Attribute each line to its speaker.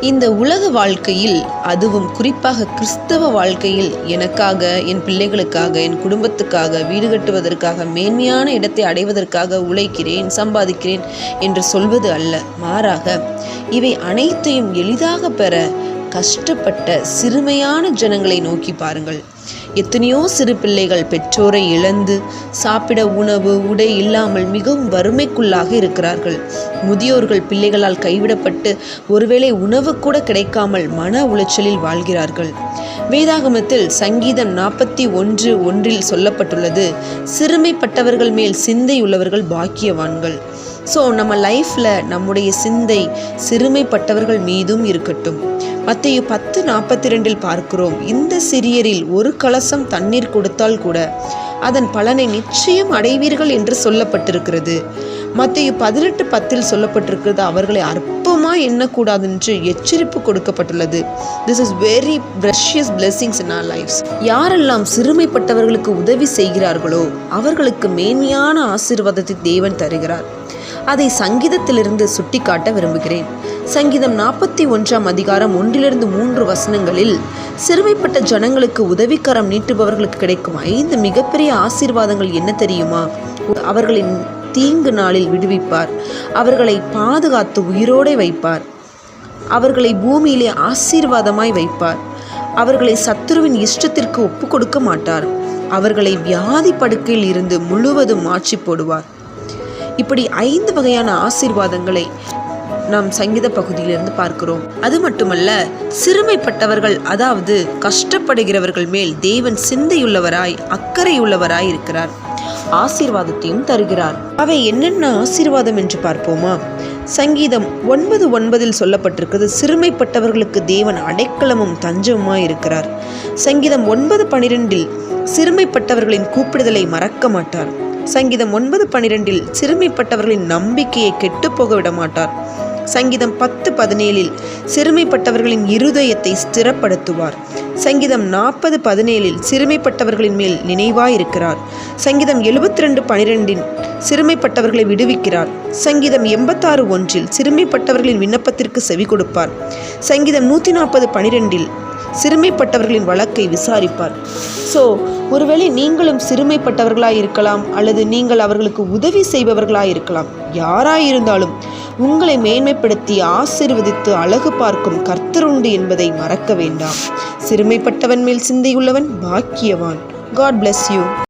Speaker 1: இந்த உலக வாழ்க்கையில், அதுவும் குறிப்பாக கிறிஸ்தவ வாழ்க்கையில், எனக்காக, என் பிள்ளைகளுக்காக, என் குடும்பத்துக்காக, வீடு கட்டுவதற்காக, மேன்மையான இடத்தை அடைவதற்காக உழைக்கிறேன், சம்பாதிக்கிறேன் என்று சொல்வது அல்ல. மாறாக இவை அனைத்தையும் எளிதாக பெற கஷ்டப்பட்ட சிறுமையான ஜனங்களை நோக்கி பாருங்கள். எத்தனையோ சிறு பிள்ளைகள் பெற்றோரை இழந்து சாப்பிட உணவு உடை இல்லாமல் மிகவும் வறுமைக்குள்ளாக இருக்கிறார்கள். முதியோர்கள் பிள்ளைகளால் கைவிடப்பட்டு ஒருவேளை உணவு கூட கிடைக்காமல் மன உளைச்சலில் வாழ்கிறார்கள். வேதாகமத்தில் சங்கீதம் 41:1 சொல்லப்பட்டுள்ளது, சிறுமைப்பட்டவர்கள் மேல் சிந்தை உள்ளவர்கள் பாக்கியவான்கள். ஸோ நம்ம லைஃப்பில் நம்முடைய சிந்தை சிறுமைப்பட்டவர்கள் மீதும் இருக்கட்டும். மத்தேயு 10:42 பார்க்கிறோம், இந்த சிறியரில் ஒரு கலசம் தண்ணீர் கொடுத்தால் கூட அதன் பலனை நிச்சயம் அடைவீர்கள் என்று சொல்லப்பட்டிருக்கிறது. மத்தேயு 18:10 சொல்லப்பட்டிருக்கிறது, அவர்களை அற்பமாய் எண்ணக்கூடாது என்று எச்சரிப்பு கொடுக்கப்பட்டுள்ளது. This is very precious blessings in our lives. யாரெல்லாம் சிறுமைப்பட்டவர்களுக்கு உதவி செய்கிறார்களோ அவர்களுக்கு மேன்மையான ஆசீர்வாதத்தை தேவன் தருகிறார். அதை சங்கீதத்திலிருந்து சுட்டி காட்ட விரும்புகிறேன். சங்கீதம் 41:1-3 சிறுமைப்பட்ட ஜனங்களுக்கு உதவிக்கரம் நீட்டுபவர்களுக்கு கிடைக்கும் 5 மிகப்பெரிய ஆசீர்வாதங்கள் என்ன தெரியுமா? அவர்களின் தீங்கு நாளில் விடுவிப்பார், அவர்களை பாதுகாத்து உயிரோடு வைப்பார், அவர்களை பூமியிலே ஆசீர்வாதமாய் வைப்பார், அவர்களை சத்துருவின் இஷ்டத்திற்கு ஒப்பு கொடுக்க மாட்டார், அவர்களை வியாதி படுக்கையில் இருந்து முழுவதும் மாற்றி போடுவார். இப்படி 5 வகையான ஆசீர்வாதங்களை நாம் சங்கீத பகுதியிலிருந்து பார்க்கிறோம். அது மட்டுமல்ல, சிறுமைப்பட்டவர்கள், அதாவது கஷ்டப்படுகிறவர்கள் மேல் தேவன் சிந்தையுள்ளவராய் அக்கறையுள்ளவராய் இருக்கிறார். ஆசீர்வாதத்தையும் தருகிறார். அவை என்னென்ன ஆசீர்வாதம் என்று பார்ப்போமா? சங்கீதம் 9:9 சொல்லப்பட்டிருக்கிறது, சிறுமைப்பட்டவர்களுக்கு தேவன் அடைக்கலமும் தஞ்சமுமாய் இருக்கிறார். சங்கீதம் 9:12 சிறுமைப்பட்டவர்களின் கூப்பிடுதலை மறக்க மாட்டார். சங்கீதம் 9:12 சிறுமைப்பட்டவர்களின் நம்பிக்கையை கெட்டுப்போக விட மாட்டார். சங்கீதம் 10:17 சிறுமைப்பட்டவர்களின் இருதயத்தை ஸ்திரப்படுத்துவார். சங்கீதம் 40:17 சிறுமைப்பட்டவர்களின் மேல் நினைவாயிருக்கிறார். சங்கீதம் 72:12 சிறுமைப்பட்டவர்களை விடுவிக்கிறார். சங்கீதம் 86:1 சிறுமைப்பட்டவர்களின் விண்ணப்பத்திற்கு செவி கொடுப்பார். சங்கீதம் 140:12 சிறுமைப்பட்டவர்களின் வழக்கை விசாரிப்பார். ஸோ ஒருவேளை நீங்களும் சிறுமைப்பட்டவர்களாய் இருக்கலாம், அல்லது நீங்கள் அவர்களுக்கு உதவி செய்பவர்களாய் இருக்கலாம். யாராயிருந்தாலும் உங்களை மேன்மைப்படுத்தி ஆசீர்வதித்து அழகு பார்க்கும் கர்த்தருண்டு என்பதை மறக்க வேண்டாம். சிறுமைப்பட்டவன் மேல் சிந்தையுள்ளவன் பாக்கியவான். God bless you.